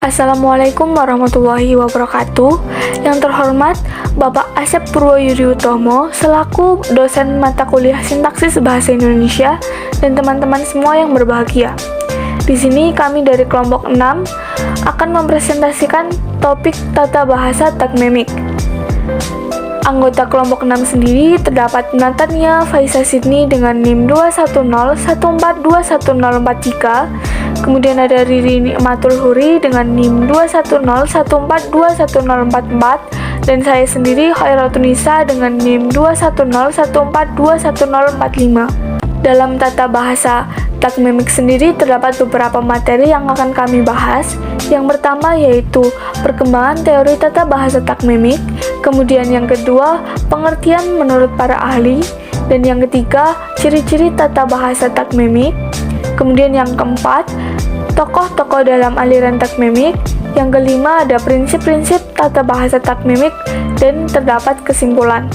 Assalamualaikum warahmatullahi wabarakatuh. Yang terhormat Bapak Asep Purwoyudiutomo selaku dosen mata kuliah Sintaksis Bahasa Indonesia dan teman-teman semua yang berbahagia. Di sini kami dari kelompok 6 akan mempresentasikan topik tata bahasa takmemik. Anggota kelompok 6 sendiri terdapat Natania Faisa Sydney dengan NIM 210142103. Kemudian ada Riri Nikmatul Huri dengan NIM 210142144 dan saya sendiri Khairatun-Nisa dengan NIM 210142145. Dalam tata bahasa takmemik sendiri terdapat beberapa materi yang akan kami bahas. Yang pertama yaitu perkembangan teori tata bahasa takmemik, kemudian yang kedua pengertian menurut para ahli, dan yang ketiga ciri-ciri tata bahasa takmemik. Kemudian yang keempat, tokoh-tokoh dalam aliran takmemik. Yang kelima ada prinsip-prinsip tata bahasa takmemik dan terdapat kesimpulan.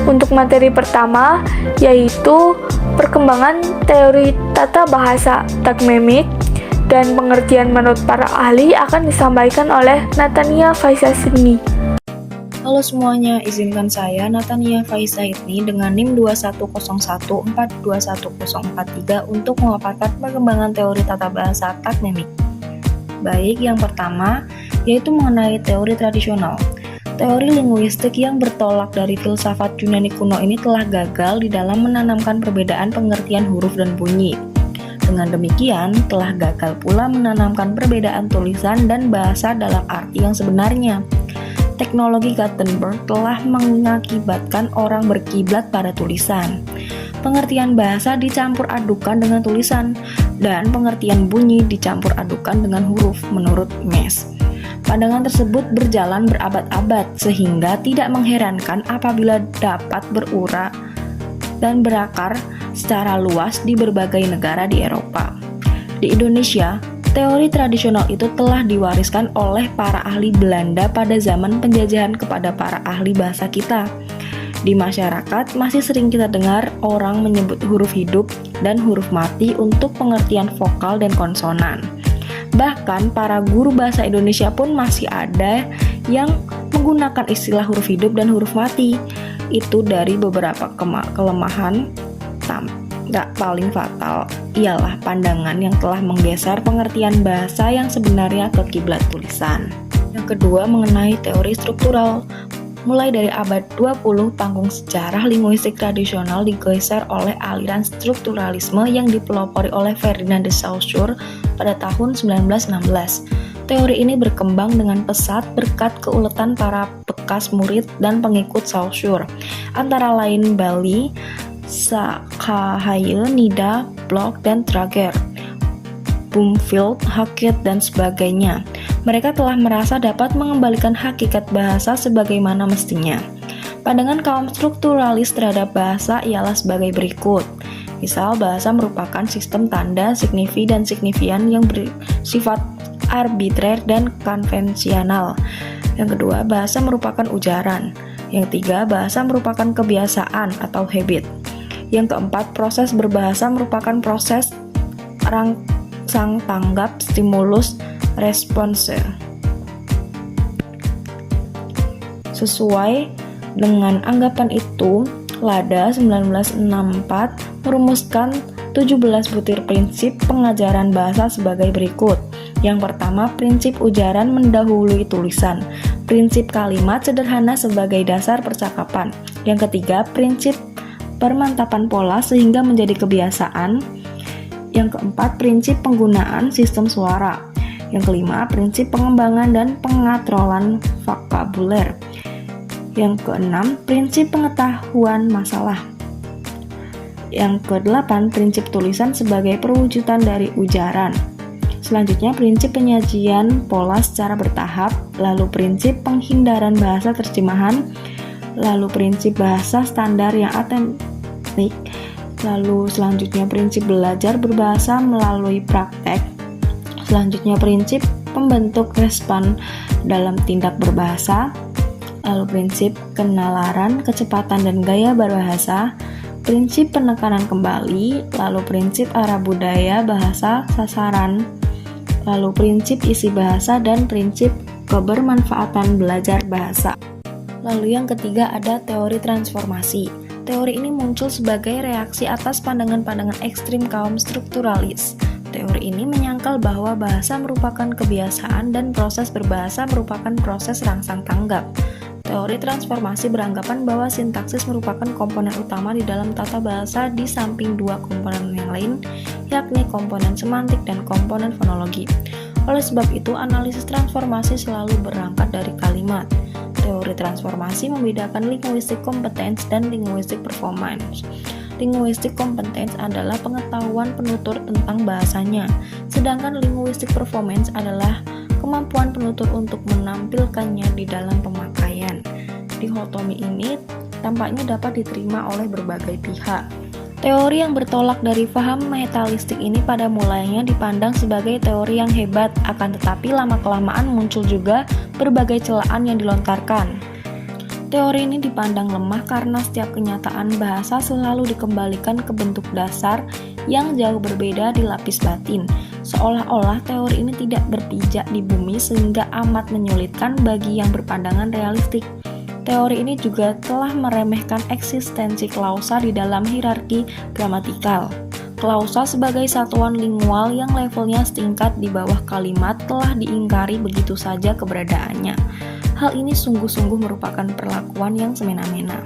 Untuk materi pertama yaitu perkembangan teori tata bahasa takmemik dan pengertian menurut para ahli akan disampaikan oleh Natania Faisa Sydney. Halo semuanya, izinkan saya Natania Faisa Sydney dengan NIM 21014211043 untuk memaparkan perkembangan teori tata bahasa takmemik. Baik, yang pertama yaitu mengenai teori tradisional. Teori linguistik yang bertolak dari filsafat Yunani kuno ini telah gagal di dalam menanamkan perbedaan pengertian huruf dan bunyi. Dengan demikian, telah gagal pula menanamkan perbedaan tulisan dan bahasa dalam arti yang sebenarnya. Teknologi Gutenberg telah mengakibatkan orang berkiblat pada tulisan. Pengertian bahasa dicampur adukan dengan tulisan, dan pengertian bunyi dicampur adukan dengan huruf menurut Mes. Pandangan tersebut berjalan berabad-abad, sehingga tidak mengherankan apabila dapat berurai dan berakar secara luas di berbagai negara di Eropa. Di Indonesia, teori tradisional itu telah diwariskan oleh para ahli Belanda pada zaman penjajahan kepada para ahli bahasa kita. Di masyarakat, masih sering kita dengar orang menyebut huruf hidup dan huruf mati untuk pengertian vokal dan konsonan. Bahkan para guru bahasa Indonesia pun masih ada yang menggunakan istilah huruf hidup dan huruf mati. Itu dari beberapa kelemahan. Gak paling fatal ialah pandangan yang telah menggeser pengertian bahasa yang sebenarnya ke kiblat tulisan. Yang kedua mengenai teori struktural. Mulai dari abad 20, panggung sejarah linguistik tradisional digeser oleh aliran strukturalisme yang dipelopori oleh Ferdinand de Saussure pada tahun 1916. Teori ini berkembang dengan pesat berkat keuletan para bekas murid dan pengikut Saussure, antara lain Bailey, Sakahaye, Nida, Bloch, dan Trager, Bloomfield, Hackett, dan sebagainya. Mereka telah merasa dapat mengembalikan hakikat bahasa sebagaimana mestinya. Pandangan kaum strukturalis terhadap bahasa ialah sebagai berikut. Misal, bahasa merupakan sistem tanda, signifi, dan signifian yang bersifat arbitrer dan konvensional. Yang kedua, bahasa merupakan ujaran. Yang ketiga, bahasa merupakan kebiasaan atau habit. Yang keempat, proses berbahasa merupakan proses rangsang tanggap, stimulus, response. Sesuai dengan anggapan itu, Lada 1964 merumuskan 17 butir prinsip pengajaran bahasa sebagai berikut. Yang pertama, prinsip ujaran mendahului tulisan. Prinsip kalimat sederhana sebagai dasar percakapan. Yang ketiga, prinsip permantapan pola sehingga menjadi kebiasaan. Yang keempat, prinsip penggunaan sistem suara. Yang kelima, prinsip pengembangan dan pengatrolan vokabuler. Yang keenam, prinsip pengetahuan masalah. Yang kedelapan, prinsip tulisan sebagai perwujudan dari ujaran. Selanjutnya, prinsip penyajian pola secara bertahap, lalu prinsip penghindaran bahasa terjemahan, lalu prinsip bahasa standar yang autentik, lalu selanjutnya prinsip belajar berbahasa melalui praktek. Selanjutnya prinsip pembentuk respon dalam tindak berbahasa, lalu prinsip kenalaran, kecepatan dan gaya berbahasa, prinsip penekanan kembali, lalu prinsip arah budaya bahasa sasaran, lalu prinsip isi bahasa dan prinsip kebermanfaatan belajar bahasa. Lalu yang ketiga ada teori transformasi. Teori ini muncul sebagai reaksi atas pandangan-pandangan ekstrim kaum strukturalis. Teori ini menyangkal bahwa bahasa merupakan kebiasaan dan proses berbahasa merupakan proses rangsang tanggap. Teori transformasi beranggapan bahwa sintaksis merupakan komponen utama di dalam tata bahasa di samping dua komponen yang lain, yakni komponen semantik dan komponen fonologi. Oleh sebab itu, analisis transformasi selalu berangkat dari kalimat. Teori transformasi membedakan linguistik competence dan linguistic performance. Linguistic competence adalah pengetahuan penutur tentang bahasanya, sedangkan linguistic performance adalah kemampuan penutur untuk menampilkannya di dalam pemakaian. Dikotomi ini tampaknya dapat diterima oleh berbagai pihak. Teori yang bertolak dari paham metalistik ini pada mulanya dipandang sebagai teori yang hebat, akan tetapi lama-kelamaan muncul juga berbagai celaan yang dilontarkan. Teori ini dipandang lemah karena setiap kenyataan bahasa selalu dikembalikan ke bentuk dasar yang jauh berbeda di lapis batin. Seolah-olah teori ini tidak berpijak di bumi sehingga amat menyulitkan bagi yang berpandangan realistik. Teori ini juga telah meremehkan eksistensi klausa di dalam hierarki gramatikal. Klausa sebagai satuan lingual yang levelnya setingkat di bawah kalimat telah diingkari begitu saja keberadaannya. Hal ini sungguh-sungguh merupakan perlakuan yang semena-mena.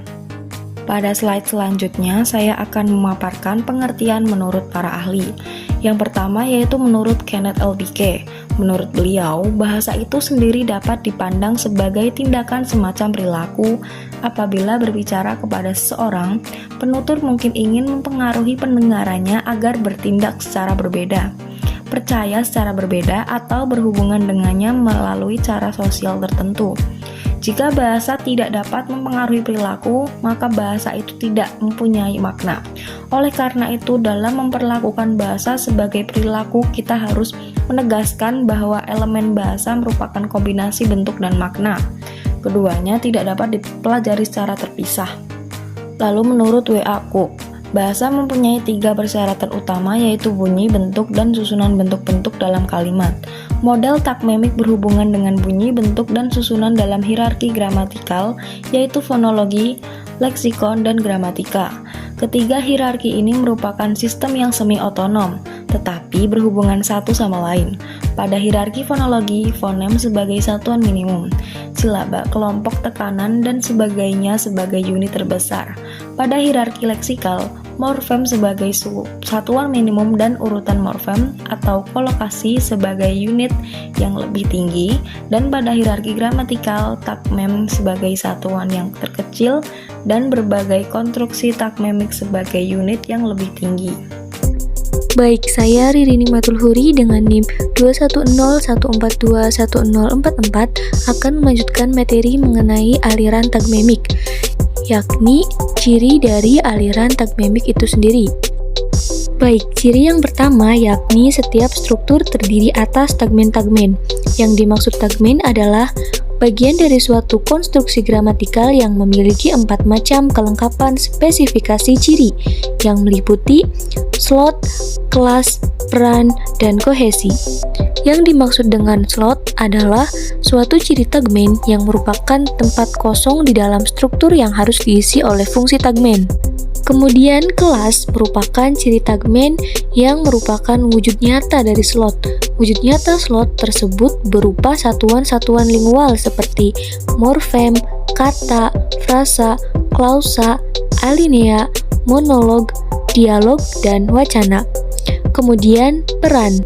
Pada slide selanjutnya, saya akan memaparkan pengertian menurut para ahli. Yang pertama yaitu menurut Kenneth L. Dicke. Menurut beliau, bahasa itu sendiri dapat dipandang sebagai tindakan semacam perilaku. Apabila berbicara kepada seseorang, penutur mungkin ingin mempengaruhi pendengarannya agar bertindak secara berbeda, percaya secara berbeda, atau berhubungan dengannya melalui cara sosial tertentu. Jika bahasa tidak dapat mempengaruhi perilaku, maka bahasa itu tidak mempunyai makna. Oleh karena itu, dalam memperlakukan bahasa sebagai perilaku, kita harus menegaskan bahwa elemen bahasa merupakan kombinasi bentuk dan makna. Keduanya tidak dapat dipelajari secara terpisah. Lalu menurut W.A. Cook, bahasa mempunyai 3 persyaratan utama, yaitu bunyi, bentuk, dan susunan bentuk-bentuk dalam kalimat. Model takmemik berhubungan dengan bunyi, bentuk, dan susunan dalam hierarki gramatikal, yaitu fonologi, leksikon, dan gramatika. Ketiga hierarki ini merupakan sistem yang semi-otonom, tetapi berhubungan satu sama lain. Pada hierarki fonologi, fonem sebagai satuan minimum, silaba, kelompok tekanan, dan sebagainya sebagai unit terbesar. Pada hierarki leksikal, morfem sebagai satuan minimum dan urutan morfem atau kolokasi sebagai unit yang lebih tinggi, dan pada hierarki gramatikal, takmem sebagai satuan yang terkecil dan berbagai konstruksi takmemik sebagai unit yang lebih tinggi. Baik, saya Ririni Matulhuri dengan NIM 21014211044 akan melanjutkan materi mengenai aliran tagmemik, yakni ciri dari aliran tagmemik itu sendiri. Baik, ciri yang pertama yakni setiap struktur terdiri atas tagmen-tagmen. Yang dimaksud tagmen adalah bagian dari suatu konstruksi gramatikal yang memiliki 4 macam kelengkapan spesifikasi ciri yang meliputi slot, kelas, peran, dan kohesi. Yang dimaksud dengan slot adalah suatu ciri tagmen yang merupakan tempat kosong di dalam struktur yang harus diisi oleh fungsi tagmen. Kemudian kelas merupakan ciri tagmen yang merupakan wujud nyata dari slot. Wujud nyata slot tersebut berupa satuan-satuan lingual seperti morfem, kata, frasa, klausa, alinea, monolog, dialog, dan wacana. Kemudian peran.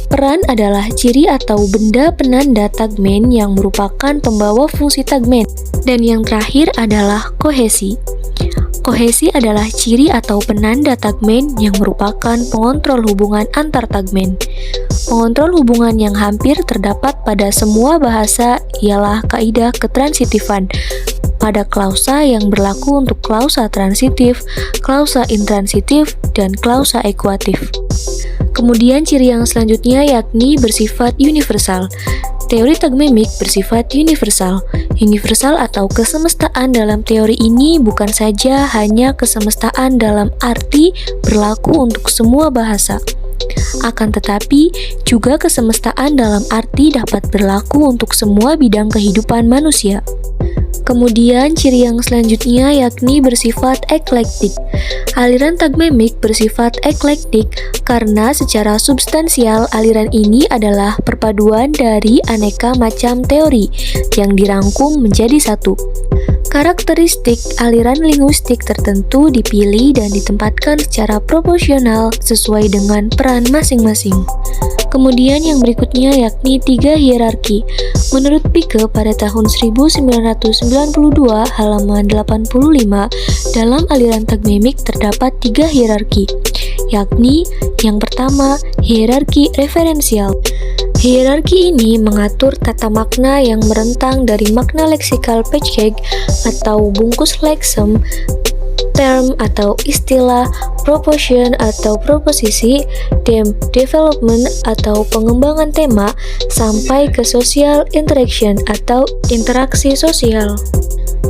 Peran adalah ciri atau benda penanda tagmen yang merupakan pembawa fungsi tagmen. Dan yang terakhir adalah kohesi. Kohesi adalah ciri atau penanda tagmen yang merupakan pengontrol hubungan antar tagmen. Pengontrol hubungan yang hampir terdapat pada semua bahasa ialah kaidah ketransitifan. Pada klausa yang berlaku untuk klausa transitif, klausa intransitif, dan klausa ekuatif. Kemudian ciri yang selanjutnya yakni bersifat universal. Teori tagmemik bersifat universal. Universal atau kesemestaan dalam teori ini bukan saja hanya kesemestaan dalam arti berlaku untuk semua bahasa. Akan tetapi, juga kesemestaan dalam arti dapat berlaku untuk semua bidang kehidupan manusia. Kemudian ciri yang selanjutnya yakni bersifat eklektik. Aliran tagmemik bersifat eklektik karena secara substansial aliran ini adalah perpaduan dari aneka macam teori yang dirangkum menjadi satu. Karakteristik aliran linguistik tertentu dipilih dan ditempatkan secara proporsional sesuai dengan peran masing-masing. Kemudian yang berikutnya yakni 3 hierarki. Menurut Pike pada tahun 1992 halaman 85, dalam aliran tagmemik terdapat 3 hierarki, yakni yang pertama hierarki referensial. Hierarki ini mengatur tata makna yang merentang dari makna leksikal package atau bungkus leksem, term atau istilah, proposition atau proposisi, theme development atau pengembangan tema, sampai ke social interaction atau interaksi sosial.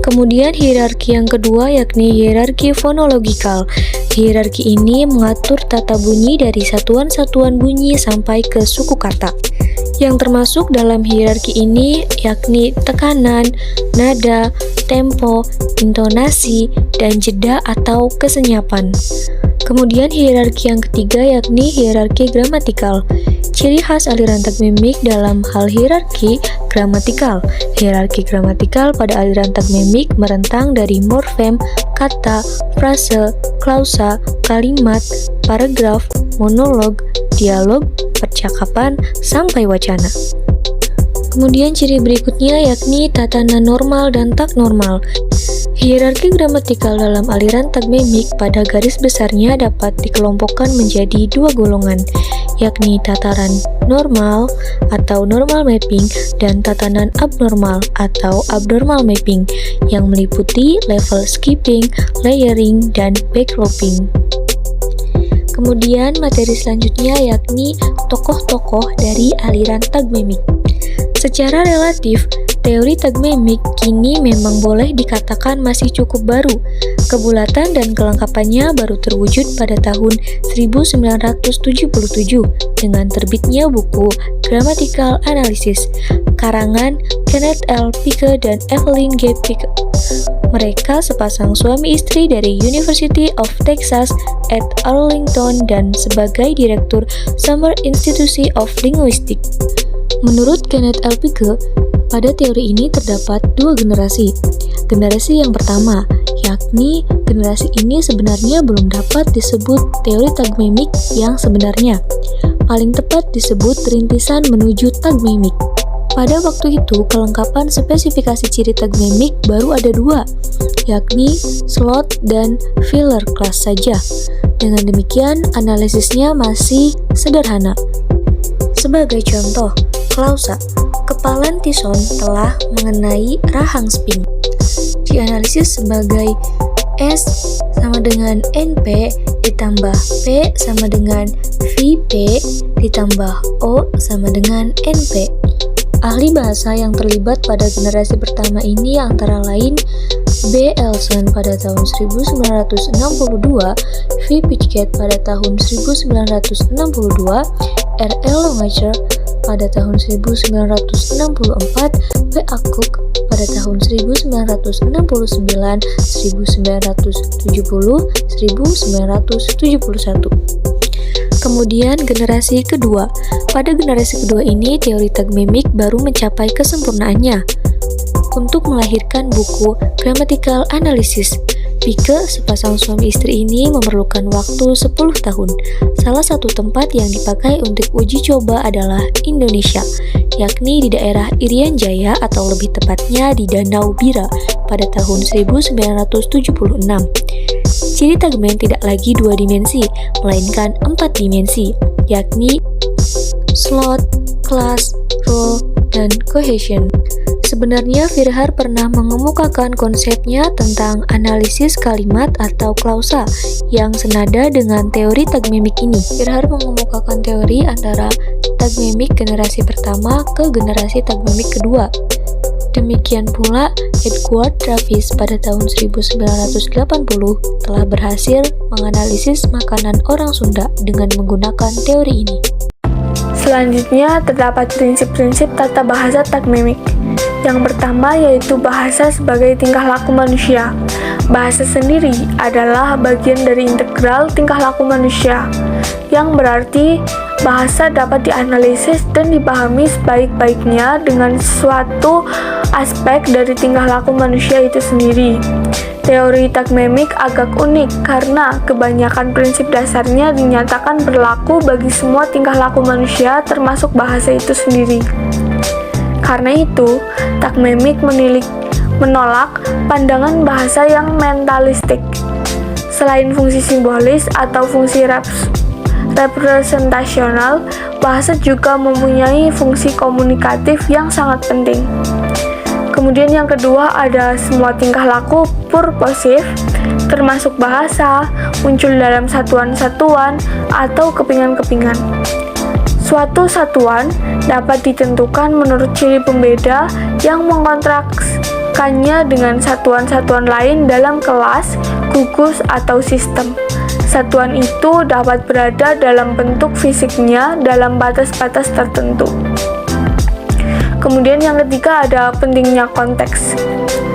Kemudian hierarki yang kedua yakni hierarki fonologikal. Hierarki ini mengatur tata bunyi dari satuan-satuan bunyi sampai ke suku kata. Yang termasuk dalam hierarki ini yakni tekanan, nada, tempo, intonasi, dan jeda atau kesenyapan. Kemudian hierarki yang ketiga yakni hierarki gramatikal. Ciri khas aliran tagmemik dalam hal hierarki gramatikal. Hierarki gramatikal pada aliran tagmemik merentang dari morfem, kata, frase, klausa, kalimat, paragraf, monolog, dialog, percakapan, sampai wacana. Kemudian ciri berikutnya yakni tatanan normal dan tak normal. Hierarki gramatikal dalam aliran tagmemik pada garis besarnya dapat dikelompokkan menjadi 2 golongan, yakni tataran normal atau normal mapping dan tatanan abnormal atau abnormal mapping yang meliputi level skipping, layering, dan backlopping. Kemudian materi selanjutnya yakni tokoh-tokoh dari aliran tagmemik. Secara relatif, teori tagmemik kini memang boleh dikatakan masih cukup baru. Kebulatan dan kelengkapannya baru terwujud pada tahun 1977 dengan terbitnya buku Grammatical Analysis, karangan Kenneth L. Pike dan Evelyn G. Pike. Mereka sepasang suami istri dari University of Texas at Arlington dan sebagai direktur Summer Institute of Linguistics. Menurut Kenneth L. Pike, pada teori ini terdapat 2 generasi. Generasi yang pertama, yakni generasi ini sebenarnya belum dapat disebut teori tagmemik yang sebenarnya. Paling tepat disebut rintisan menuju tagmemik. Pada waktu itu, kelengkapan spesifikasi ciri tagmemik baru ada 2, yakni slot dan filler class saja. Dengan demikian, analisisnya masih sederhana. Sebagai contoh, klausa, kepalan tison telah mengenai rahang spin. Dianalisis sebagai S sama dengan NP ditambah P sama dengan VP ditambah O sama dengan NP. Ahli bahasa yang terlibat pada generasi pertama ini antara lain B. Elson pada tahun 1962, V. Pitchett pada tahun 1962, R. L. Longacre pada tahun 1964, P. A. Cook pada tahun 1969, 1970, 1971. Kemudian generasi kedua. Pada generasi kedua ini, teori tagmemik baru mencapai kesempurnaannya. Untuk melahirkan buku Grammatical Analysis, Pike, sepasang suami istri ini memerlukan waktu 10 tahun. Salah satu tempat yang dipakai untuk uji coba adalah Indonesia, yakni di daerah Irian Jaya atau lebih tepatnya di Danau Bira pada tahun 1976. Ciri tagmen tidak lagi 2 dimensi, melainkan 4 dimensi, yakni slot, class, role, dan cohesion. Sebenarnya Virhar pernah mengemukakan konsepnya tentang analisis kalimat atau klausa yang senada dengan teori tagmemik ini. Virhar mengemukakan teori antara tagmemik generasi pertama ke generasi tagmemik kedua. Demikian pula, Edward Travis pada tahun 1980 telah berhasil menganalisis makanan orang Sunda dengan menggunakan teori ini. Selanjutnya, terdapat prinsip-prinsip tata bahasa takmimik. Yang pertama yaitu bahasa sebagai tingkah laku manusia. Bahasa sendiri adalah bagian dari integral tingkah laku manusia, yang berarti bahasa dapat dianalisis dan dipahami sebaik-baiknya dengan suatu aspek dari tingkah laku manusia itu sendiri. Teori takmimik agak unik karena kebanyakan prinsip dasarnya dinyatakan berlaku bagi semua tingkah laku manusia termasuk bahasa itu sendiri. Karena itu, takmimik menolak pandangan bahasa yang mentalistik. Selain fungsi simbolis atau fungsi representasional, bahasa juga mempunyai fungsi komunikatif yang sangat penting. Kemudian yang kedua ada semua tingkah laku purposif, termasuk bahasa, muncul dalam satuan-satuan atau kepingan-kepingan. Suatu satuan dapat ditentukan menurut ciri pembeda yang mengkontrakskannya dengan satuan-satuan lain dalam kelas, gugus, atau sistem. Satuan itu dapat berada dalam bentuk fisiknya dalam batas-batas tertentu. Kemudian yang ketiga ada pentingnya konteks.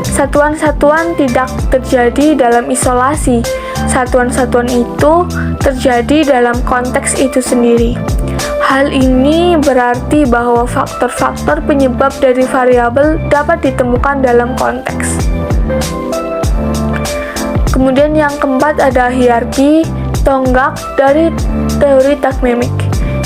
Satuan-satuan tidak terjadi dalam isolasi. Satuan-satuan itu terjadi dalam konteks itu sendiri. Hal ini berarti bahwa faktor-faktor penyebab dari variabel dapat ditemukan dalam konteks. Kemudian yang keempat ada hierarki tonggak dari teori takmimik.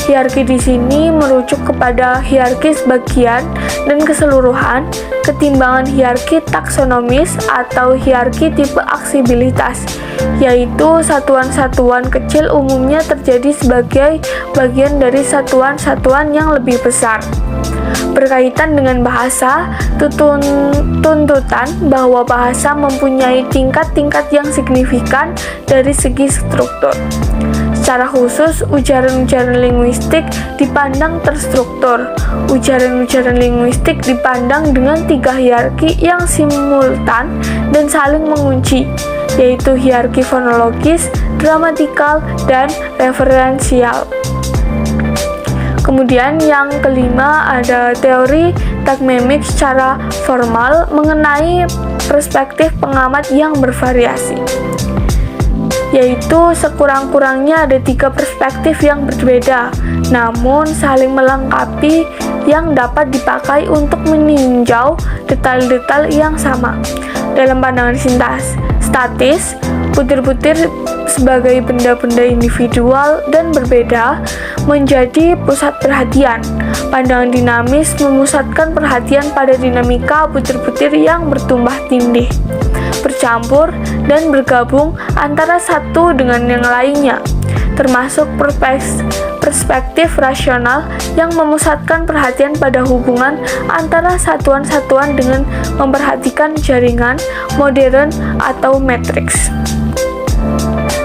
Hierarki di sini merujuk kepada hierarki sebagian dan keseluruhan, ketimbangan hierarki taksonomis atau hierarki tipe aksibilitas, yaitu satuan-satuan kecil umumnya terjadi sebagai bagian dari satuan-satuan yang lebih besar. Berkaitan dengan bahasa, tuntutan bahwa bahasa mempunyai tingkat-tingkat yang signifikan dari segi struktur. Secara khusus, ujaran-ujaran linguistik dipandang terstruktur. Ujaran-ujaran linguistik dipandang dengan 3 hierarki yang simultan dan saling mengunci, yaitu hierarki fonologis, gramatikal, dan referensial. Kemudian yang kelima ada teori takmimik secara formal mengenai perspektif pengamat yang bervariasi, yaitu sekurang-kurangnya ada 3 perspektif yang berbeda, namun saling melengkapi yang dapat dipakai untuk meninjau detail-detail yang sama. Dalam pandangan statis, butir-butir sebagai benda-benda individual dan berbeda menjadi pusat perhatian. Pandangan dinamis memusatkan perhatian pada dinamika butir-butir yang bertumbah tindih, bercampur, dan bergabung antara satu dengan yang lainnya, termasuk perspektif rasional yang memusatkan perhatian pada hubungan antara satuan-satuan dengan memperhatikan jaringan, modern, atau matriks.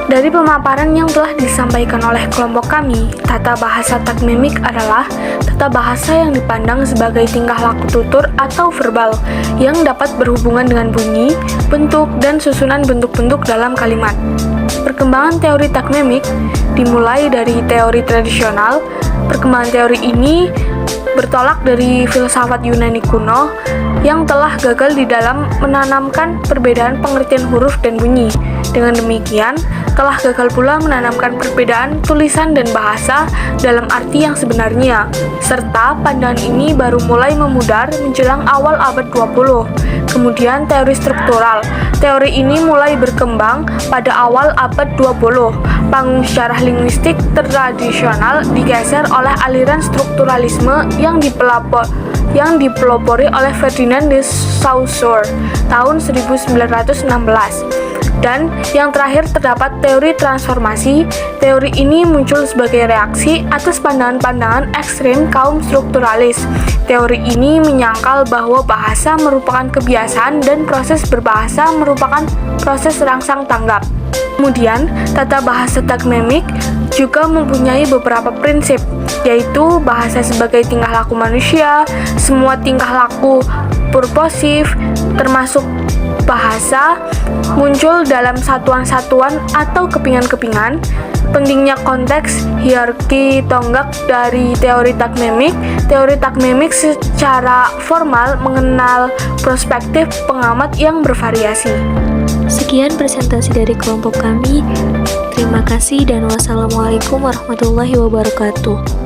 Dari pemaparan yang telah disampaikan oleh kelompok kami, tata bahasa takmimik adalah tata bahasa yang dipandang sebagai tingkah laku tutur atau verbal yang dapat berhubungan dengan bunyi, bentuk, dan susunan bentuk-bentuk dalam kalimat. Perkembangan teori takmimik dimulai dari teori tradisional. Perkembangan teori ini bertolak dari filsafat Yunani kuno yang telah gagal di dalam menanamkan perbedaan pengertian huruf dan bunyi. Dengan demikian, telah gagal pula menanamkan perbedaan tulisan dan bahasa dalam arti yang sebenarnya, serta pandangan ini baru mulai memudar menjelang awal abad 20. Kemudian teori struktural. Teori ini mulai berkembang pada awal abad 20. Panggung sejarah linguistik tradisional digeser oleh aliran strukturalisme yang dipelopori oleh Ferdinand de Saussure tahun 1916. Dan yang terakhir terdapat teori transformasi. Teori ini muncul sebagai reaksi atas pandangan-pandangan ekstrem kaum strukturalis. Teori ini menyangkal bahwa bahasa merupakan kebiasaan dan proses berbahasa merupakan proses rangsang tanggap. Kemudian, tata bahasa takmimik juga mempunyai beberapa prinsip, yaitu bahasa sebagai tingkah laku manusia, semua tingkah laku purposif, termasuk bahasa, muncul dalam satuan-satuan atau kepingan-kepingan, pentingnya konteks, hierarki tonggak dari teori takmemik. Teori takmemik secara formal mengenal perspektif pengamat yang bervariasi. Sekian presentasi dari kelompok kami. Terima kasih dan wassalamualaikum warahmatullahi wabarakatuh.